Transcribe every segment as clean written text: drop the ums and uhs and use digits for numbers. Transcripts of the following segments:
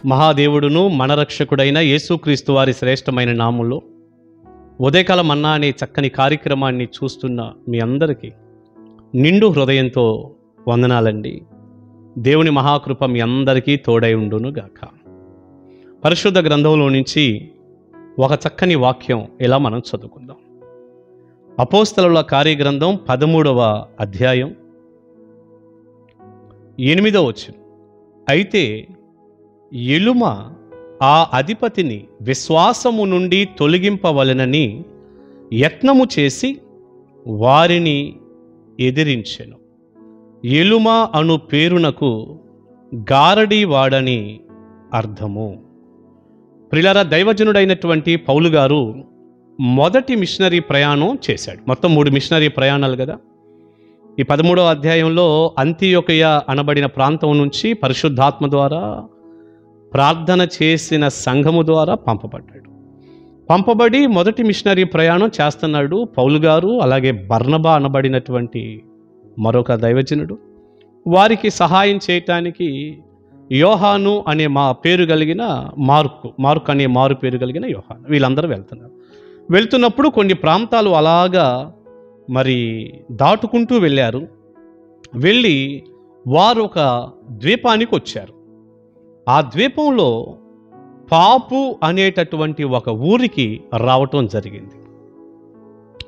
మహాదేవుడును మన రక్షకుడైన యేసుక్రీస్తు వారి శ్రేష్టమైన నామంలో ఉదయకాల మన్నా అనే చక్కని కార్యక్రమాన్ని చూస్తున్న మీ అందరికీ నిండు హృదయంతో వందనాలండి. దేవుని మహాకృప మీ అందరికీ తోడై ఉండును గాక. పరిశుద్ధ గ్రంథంలో నుంచి ఒక చక్కని వాక్యం ఇలా మనం చదువుకుందాం. అపోస్తలుల కార్యగ్రంథం 13వ అధ్యాయం 8వ వచనం. అయితే ఎలుమ ఆ అధిపతిని విశ్వాసము నుండి తొలగింపవలెనని యత్నము చేసి వారిని ఎదిరించెను. ఎలుమ అను పేరునకు గారడీ వాడని అర్థము. ప్రియులారా, దైవజనుడైనటువంటి పౌలు గారు మొదటి మిషనరీ ప్రయాణం చేశాడు. మొత్తం 3 మిషనరీ ప్రయాణాలు కదా. ఈ 13వ అధ్యాయంలో అంతియొకయ అనబడిన ప్రాంతం నుంచి పరిశుద్ధాత్మ ద్వారా ప్రార్థన చేసిన సంఘము ద్వారా పంపబడి మొదటి మిషనరీ ప్రయాణం చేస్తున్నాడు పౌలు గారు. అలాగే బర్నబా అనబడినటువంటి మరొక దైవజనుడు, వారికి సహాయం చేయటానికి యోహాను అనే పేరు కలిగిన మార్కు అనే మారు పేరు కలిగిన యోహాను, వీళ్ళందరూ వెళ్తున్నప్పుడు కొన్ని ప్రాంతాలు అలాగా దాటుకుంటూ వెళ్ళారు. వెళ్ళి వారు ఒక ద్వీపానికి వచ్చారు. ఆ ద్వీపంలో పాపు అనేటటువంటి ఒక ఊరికి రావటం జరిగింది.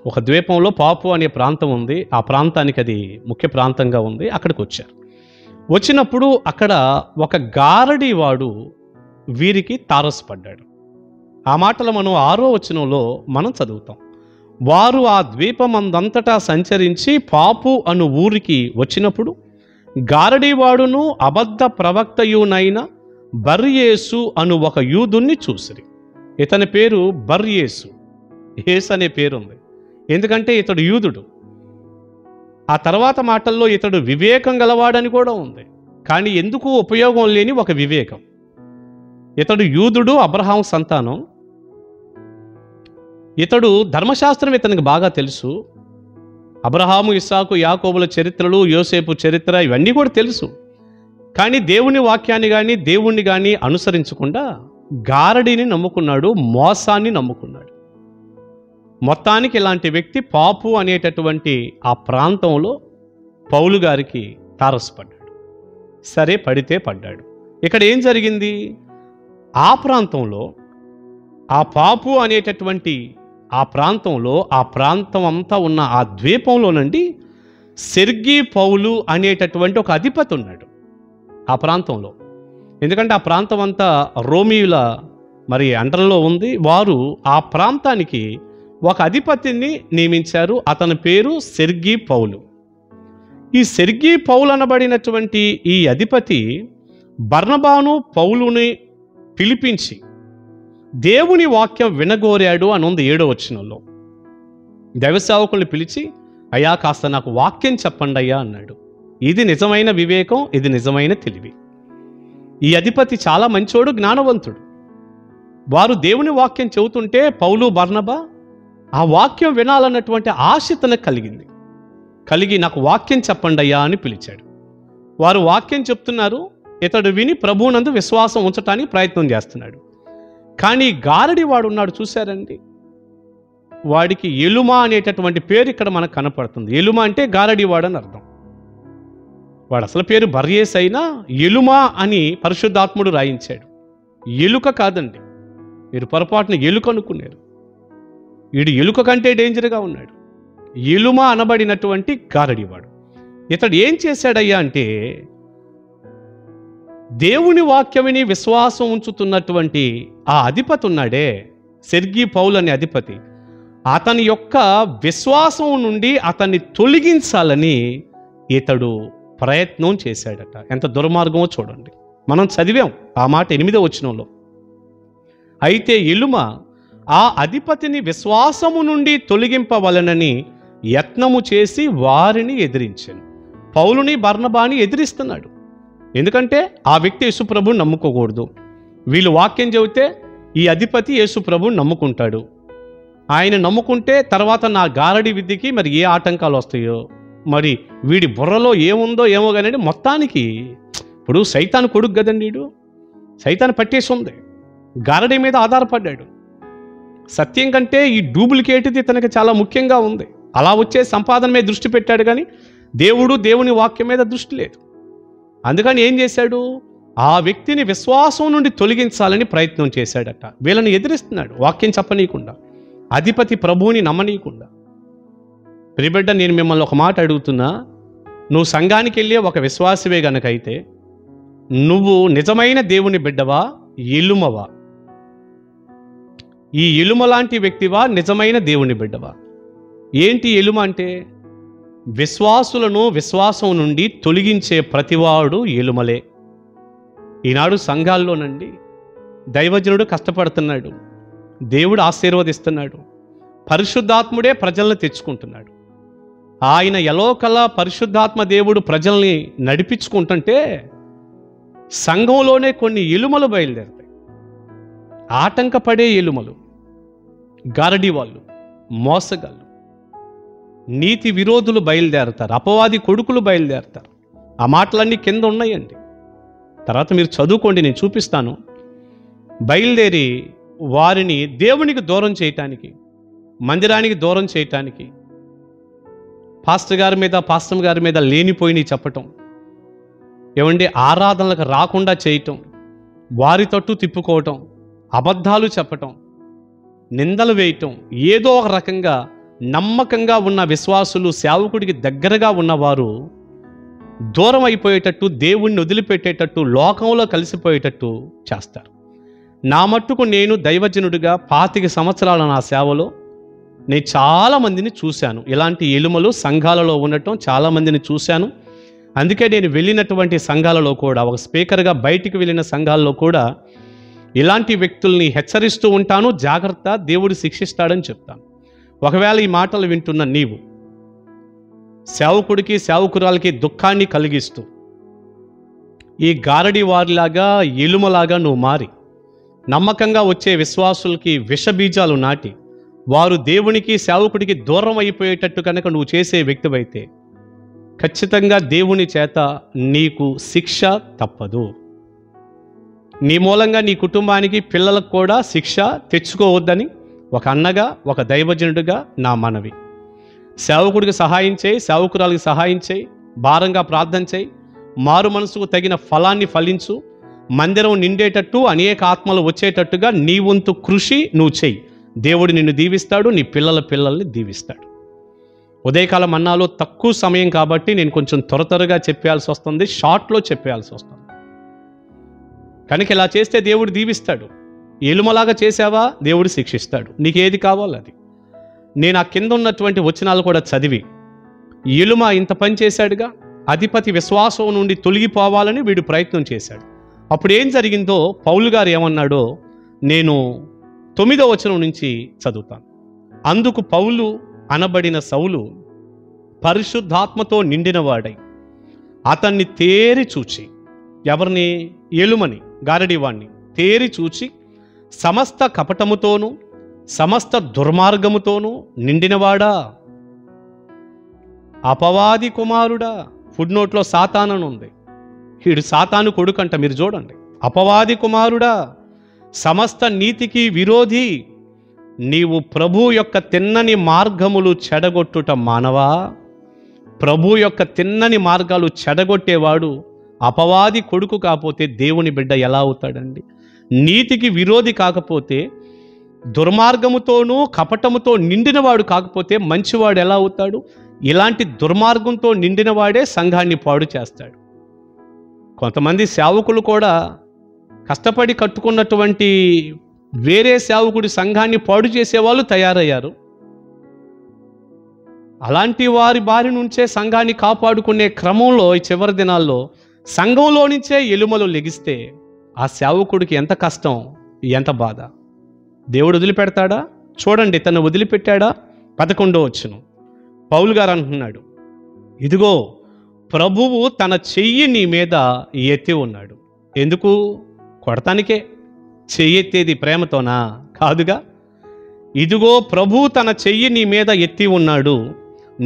ఒక ద్వీపంలో పాపు అనే ప్రాంతం ఉంది. ఆ ప్రాంతానికి అది ముఖ్య ప్రాంతంగా ఉంది. అక్కడికి వచ్చారు. వచ్చినప్పుడు అక్కడ ఒక గారడీ వాడు వీరికి తారసపడ్డాడు. ఆ మాటలు మనం 6వ వచనంలో మనం చదువుతాం. వారు ఆ ద్వీపమందంతటా సంచరించి పాపు అను ఊరికి వచ్చినప్పుడు గారడీవాడును అబద్ధ ప్రవక్తయునైన బర్యేసు అను ఒక యూదుణ్ణి చూసిరి. ఇతని పేరు బర్యేసు. యేసు అనే పేరు ఉంది, ఎందుకంటే ఇతడు యూదుడు. ఆ తర్వాత మాటల్లో ఇతడు వివేకం గలవాడని కూడా ఉంది, కానీ ఎందుకు ఉపయోగం లేని ఒక వివేకం. ఇతడు యూదుడు, అబ్రహాము సంతానం. ఇతడు ధర్మశాస్త్రం ఇతనికి బాగా తెలుసు. అబ్రహాము, ఇస్సాకు, యాకోబుల చరిత్రలు, యోసేపు చరిత్ర ఇవన్నీ కూడా తెలుసు. కానీ దేవుని వాక్యాన్ని కానీ దేవుణ్ణి కానీ అనుసరించకుండా గారడీని నమ్ముకున్నాడు, మోసాన్ని నమ్ముకున్నాడు. మొత్తానికి ఇలాంటి వ్యక్తి పాపు అనేటటువంటి ఆ ప్రాంతంలో పౌలు గారికి తారసపడ్డాడు. సరే, పడితే పడ్డాడు. ఇక్కడ ఏం జరిగింది? ఆ ప్రాంతంలో ఆ పాపు అనేటటువంటి ఆ ప్రాంతంలో ఆ ప్రాంతం అంతా ఉన్న ఆ ద్వీపంలో నుండి సెర్గీ పౌలు అనేటటువంటి ఒక అధిపతి ఉన్నాడు ఆ ప్రాంతంలో. ఎందుకంటే ఆ ప్రాంతం అంతా రోమియుల అండర్లో ఉంది. వారు ఆ ప్రాంతానికి ఒక అధిపతిని నియమించారు. అతని పేరు సెర్గీ పౌలు. ఈ సెర్గీ పౌలు అనబడినటువంటి ఈ అధిపతి బర్నబాను, పౌలుని పిలిపించి దేవుని వాక్యం వినగోరాడు అని ఉంది 7వ వచనంలో. దైవసేవకుల్ని పిలిచి, అయ్యా కాస్త నాకు వాక్యం చెప్పండి అయ్యా అన్నాడు. ఇది నిజమైన వివేకం, ఇది నిజమైన తెలివి. ఈ అధిపతి చాలా మంచోడు, జ్ఞానవంతుడు. వారు దేవుని వాక్యం చెబుతుంటే పౌలు, బర్నబా ఆ వాక్యం వినాలన్నటువంటి ఆశ తనకు కలిగి నాకు వాక్యం చెప్పండి అయ్యా అని పిలిచాడు. వారు వాక్యం చెప్తున్నారు. ఇతడు విని ప్రభువునందు విశ్వాసం ఉంచటానికి ప్రయత్నం చేస్తున్నాడు. కానీ గారడి వాడు ఉన్నాడు, చూశారండి. వాడికి ఎలుమ అనేటటువంటి పేరు ఇక్కడ మనకు కనపడుతుంది. ఎలుమ అంటే గారడి వాడు అని అర్థం. వాడు అసలు పేరు బర్యేస్ అయినా ఎలుమ అని పరిశుద్ధాత్ముడు రాయించాడు. ఎలుక కాదండి, మీరు పొరపాటున ఎలుక అనుకున్నారు. వీడు ఎలుక కంటే డేంజర్గా ఉన్నాడు. ఎలుమ అనబడినటువంటి గారడివాడు. ఇతడు ఏం చేశాడయ్యా అంటే, దేవుని వాక్యమిని విశ్వాసం ఉంచుతున్నటువంటి ఆ అధిపతి ఉన్నాడే, సెర్గీ పౌలు అనే అధిపతి, అతని యొక్క విశ్వాసం నుండి అతన్ని తొలగించాలని ఇతడు ప్రయత్నం చేశాడట. ఎంత దుర్మార్గమో చూడండి. మనం చదివాం ఆ మాట 8వ వచనంలో. అయితే ఎలుమ ఆ అధిపతిని విశ్వాసము నుండి తొలగింపవలనని యత్నము చేసి వారిని ఎదిరించాను. పౌలుని, బర్నబాని ఎదిరిస్తున్నాడు. ఎందుకంటే ఆ వ్యక్తి యేసుప్రభుని నమ్ముకోకూడదు. వీళ్ళు వాక్యం చెబితే ఈ అధిపతి యేసుప్రభుని నమ్ముకుంటాడు. ఆయన నమ్ముకుంటే తర్వాత నా గారడి విద్యకి ఏ ఆటంకాలు వస్తాయో, వీడి బుర్రలో ఏముందో ఏమో కానీ మొత్తానికి ఇప్పుడు సైతాను కొడుకు కదండి వీడు. సైతాన్ని పట్టేసి ఉంది. గారడీ మీద ఆధారపడ్డాడు. సత్యం కంటే ఈ డూప్లికేట్ది తనకి చాలా ముఖ్యంగా ఉంది. అలా వచ్చే సంపాదన మీద దృష్టి పెట్టాడు, కానీ దేవుని వాక్యం మీద దృష్టి లేదు. అందుకని ఏం చేశాడు? ఆ వ్యక్తిని విశ్వాసం నుండి తొలగించాలని ప్రయత్నం చేశాడట. వీళ్ళని ఎదిరిస్తున్నాడు, వాక్యం చెప్పనీయకుండా, అధిపతి ప్రభువుని నమ్మనీయకుండా. ప్రియబిడ్డ, నేను మిమ్మల్ని ఒక మాట అడుగుతున్నా. నువ్వు సంఘానికి వెళ్ళే ఒక విశ్వాసవే గనకైతే నువ్వు నిజమైన దేవుని బిడ్డవా, ఎలుమవా? ఈ ఎలుమ లాంటి వ్యక్తివా, నిజమైన దేవుని బిడ్డవా? ఏంటి ఎలుమ అంటే? విశ్వాసులను విశ్వాసం నుండి తొలగించే ప్రతివాడు ఎలుమలే. ఈనాడు సంఘాల్లోనండి దైవజనుడు కష్టపడుతున్నాడు, దేవుడు ఆశీర్వదిస్తున్నాడు, పరిశుద్ధాత్ముడే ప్రజల్ని తెచ్చుకుంటున్నాడు. ఆయన ఎలోకలా పరిశుద్ధాత్మ దేవుడు ప్రజల్ని నడిపించుకుంటుంటే సంఘంలోనే కొన్ని ఎలుమలు బయలుదేరుతాయి. ఆటంకపడే ఎలుమలు, గారడి వాళ్ళు, మోసగాళ్ళు, నీతి విరోధులు బయలుదేరతారు, అపవాది కొడుకులు బయలుదేరతారు. ఆ మాటలన్నీ కింద ఉన్నాయండి, తర్వాత మీరు చదువుకోండి, నేను చూపిస్తాను. బయలుదేరి వారిని దేవునికి దూరం చేయటానికి, మందిరానికి దూరం చేయటానికి, పాస్టర్ గారి మీద లేనిపోయినవి చెప్పటం, ఏమండి ఆరాధనలకు రాకుండా చేయటం, వారి తట్టు తిప్పుకోవటం, అబద్ధాలు చెప్పటం, నిందలు వేయటం, ఏదో ఒక రకంగా నమ్మకంగా ఉన్న విశ్వాసులు, సేవకుడికి దగ్గరగా ఉన్నవారు దూరం అయిపోయేటట్టు, దేవుణ్ణి వదిలిపెట్టేటట్టు, లోకంలో కలిసిపోయేటట్టు చేస్తారు. నా మట్టుకు నేను దైవజనుడిగా 25 సంవత్సరాల నా సేవలో నేను చాలామందిని చూశాను. ఇలాంటి ఎలుమలు సంఘాలలో ఉండటం చాలామందిని చూశాను. అందుకే నేను వెళ్ళినటువంటి సంఘాలలో కూడా, ఒక స్పీకర్గా బయటికి వెళ్ళిన సంఘాల్లో కూడా ఇలాంటి వ్యక్తుల్ని హెచ్చరిస్తూ ఉంటాను. జాగ్రత్త, దేవుడు శిక్షిస్తాడని చెప్తాను. ఒకవేళ ఈ మాటలు వింటున్న నీవు సేవకుడికి సేవకురాలకి దుఃఖాన్ని కలిగిస్తూ ఈ గారడి వారిలాగా, ఎలుమలాగా నువ్వు మారి నమ్మకంగా వచ్చే విశ్వాసులకి విషబీజాలు నాటి వారు దేవునికి సేవకుడికి దూరం అయిపోయేటట్టు కనుక నువ్వు చేసే వ్యక్తివైతే ఖచ్చితంగా దేవుని చేత నీకు శిక్ష తప్పదు. నీ మూలంగా నీ కుటుంబానికి, పిల్లలకు కూడా శిక్ష తెచ్చుకోవద్దని ఒక అన్నగా, ఒక దైవజనుడిగా నా మనవి. సేవకుడికి సహాయం చేయి, సేవకురాలకి సహాయం చేయి, భారంగా ప్రార్థన చేయి, మారు మనసుకు తగిన ఫలాన్ని ఫలించు, మందిరం నిండేటట్టు, అనేక ఆత్మలు వచ్చేటట్టుగా నీ వంతు కృషి నువ్వు చెయ్యి. దేవుడు నిన్ను దీవిస్తాడు, నీ పిల్లల్ని దీవిస్తాడు. ఉదయకాల మన్నాలో తక్కువ సమయం కాబట్టి నేను కొంచెం త్వరగా చెప్పాల్సి వస్తుంది, షార్ట్లో చెప్పాల్సి వస్తుంది. కనుక ఇలా చేస్తే దేవుడు దీవిస్తాడు. ఎలుమలాగా చేసావా, దేవుడు శిక్షిస్తాడు. నీకు ఏది కావాలో అది. నేను ఆ కింద ఉన్నటువంటి వచనాలు కూడా చదివి, ఎలుమ ఇంత పని చేశాడుగా, అధిపతి విశ్వాసం నుండి తొలగిపోవాలని వీడు ప్రయత్నం చేశాడు. అప్పుడు ఏం జరిగిందో పౌలు గారు ఏమన్నాడో నేను 9వ వచనం నుంచి చదువుతాను. అందుకు పౌలు అనబడిన సౌలు పరిశుద్ధాత్మతో నిండినవాడై అతన్ని తేరి చూచి, ఎవరిని? ఎలుమని, గారడివాణ్ణి తేరి చూచి, సమస్త కపటముతోనూ సమస్త దుర్మార్గముతోనూ నిండినవాడా, అపవాది కుమారుడా. ఫుడ్ నోట్లో సాతాను ఉంది. వీడు సాతాను కొడుకంట, మీరు చూడండి. అపవాది కుమారుడా, సమస్త నీతికి విరోధి, నీవు ప్రభు యొక్క తిన్నని మార్గములు చెడగొట్టుట మానవా? ప్రభు యొక్క తిన్నని మార్గాలు చెడగొట్టేవాడు అపవాది కొడుకు కాకపోతే దేవుని బిడ్డ ఎలా అవుతాడండి? నీతికి విరోధి కాకపోతే, దుర్మార్గముతోనూ కపటముతో నిండినవాడు కాకపోతే మంచివాడు ఎలా అవుతాడు? ఇలాంటి దుర్మార్గంతో నిండినవాడే సంఘాన్ని పాడు చేస్తాడు. కొంతమంది సేవకులు కూడా కష్టపడి కట్టుకున్నటువంటి వేరే సేవకుడి సంఘాన్ని పాడు చేసేవాళ్ళు తయారయ్యారు. అలాంటి వారి బారి నుంచే సంఘాన్ని కాపాడుకునే క్రమంలో ఈ చివరి దినాల్లో సంఘంలో నుంచే ఎలుమలు లెగిస్తే ఆ సేవకుడికి ఎంత కష్టం, ఎంత బాధ. దేవుడు వదిలిపెడతాడా? చూడండి, తను వదిలిపెట్టాడా? 11వ వచనం పౌలు గారు అంటున్నాడు, ఇదిగో ప్రభువు తన చెయ్యి నీ మీద ఎత్తి ఉన్నాడు. ఎందుకు? కొడతానికే. చెయ్యి ఎత్తేది ప్రేమతోనా? కాదుగా. ఇదిగో ప్రభువు తన చెయ్యి నీ మీద ఎత్తి ఉన్నాడు,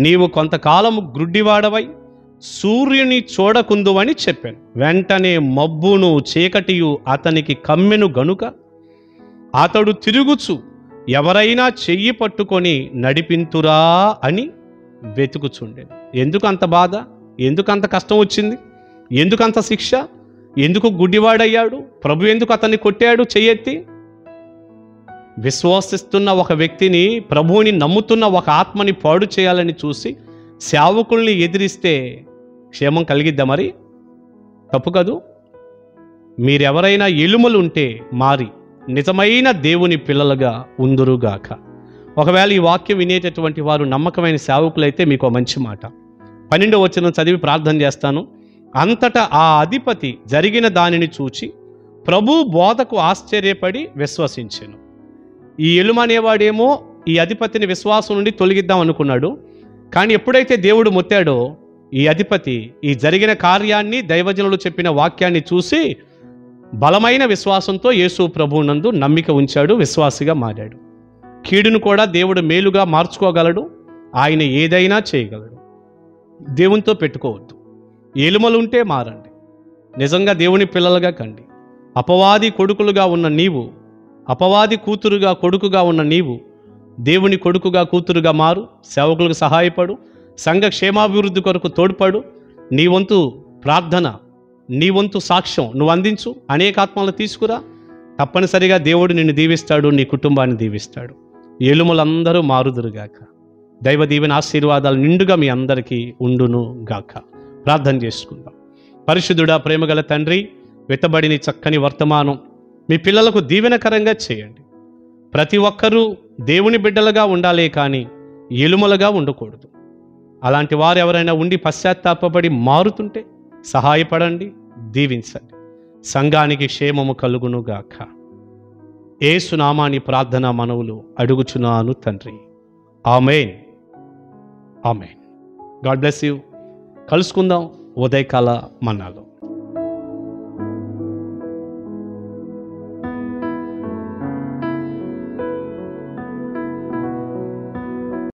నీవు కొంతకాలము గ్రుడ్డివాడవై సూర్యుని చూడకుందు అని చెప్పాను. వెంటనే మబ్బును చీకటియు అతనికి కమ్మెను గనుక అతడు తిరుగుచు ఎవరైనా చెయ్యి పట్టుకొని నడిపింతురా అని వెతుకుచుండెను. ఎందుకు అంత బాధ? ఎందుకు అంత కష్టం వచ్చింది? ఎందుకు అంత శిక్ష? ఎందుకు గుడ్డివాడయ్యాడు? ప్రభు ఎందుకు అతన్ని కొట్టాడు చెయ్యెత్తి? విశ్వసిస్తున్న ఒక వ్యక్తిని, ప్రభువుని నమ్ముతున్న ఒక ఆత్మని పాడు చేయాలని చూసి సేవకుల్ని ఎదిరిస్తే క్షేమం కలిగిద్దా? మరి తప్పు కదూ. మీరెవరైనా ఎలుమలుంటే మారి నిజమైన దేవుని పిల్లలుగా ఉందురుగాక. ఒకవేళ ఈ వాక్యం వినేటటువంటి వారు నమ్మకమైన సేవకులైతే మీకు మంచి మాట. 12వ వచనం చదివి ప్రార్థన చేస్తాను. అంతటా ఆ అధిపతి జరిగిన దానిని చూచి ప్రభు బోధకు ఆశ్చర్యపడి విశ్వసించెను. ఈ ఎలుమ అనేవాడేమో ఈ అధిపతిని విశ్వాసం నుండి తొలగిద్దాం అనుకున్నాడు. కానీ ఎప్పుడైతే దేవుడు మొత్తాడో ఈ అధిపతి ఈ జరిగిన కార్యాన్ని, దైవజనులు చెప్పిన వాక్యాన్ని చూసి బలమైన విశ్వాసంతో యేసు ప్రభువునందు నమ్మిక ఉంచాడు, విశ్వాసిగా మారాడు. కీడును కూడా దేవుడు మేలుగా మార్చుకోగలడు. ఆయన ఏదైనా చేయగలడు. దేవునితో పెట్టుకోవద్దు. ఎలుమలుంటే మారండి. నిజంగా దేవుని పిల్లలుగా కండి. అపవాది కొడుకులుగా ఉన్న నీవు, అపవాది కూతురుగా కొడుకుగా ఉన్న నీవు దేవుని కొడుకుగా కూతురుగా మారు. సేవకులకు సహాయపడు. సంఘ క్షేమాభివృద్ధి కొరకు తోడ్పడు. నీ వంతు ప్రార్థన, నీ వంతు సాక్ష్యం నువ్వు అందించు. అనేక ఆత్మలను తీసుకురా. తప్పనిసరిగా దేవుడు నిన్ను దీవిస్తాడు, నీ కుటుంబాన్ని దీవిస్తాడు. ఎలుమలందరూ మారుదురుగాక. దైవ దీవెన ఆశీర్వాదాలు నిండుగా మీ అందరికీ ఉండును గాక. ప్రార్థన చేసుకుందాం. పరిశుద్ధుడా, ప్రేమగల తండ్రి, వెతబడిని చక్కని వర్తమానం మీ పిల్లలకు దీవెనకరంగా చేయండి. ప్రతి ఒక్కరూ దేవుని బిడ్డలుగా ఉండాలే కానీ ఎలుమలుగా ఉండకూడదు. అలాంటి వారు ఎవరైనా ఉండి పశ్చాత్తాపపడి మారుతుంటే సహాయపడండి, దీవించండి. సంఘానికి క్షేమము కలుగునుగాక. యేసు నామాని ప్రార్థన మనవులు అడుగుచున్నాను తండ్రి. ఆమేన్. ఆమేన్. God bless you. కలుసుకుందాం ఉదయకాల మన్నాలో.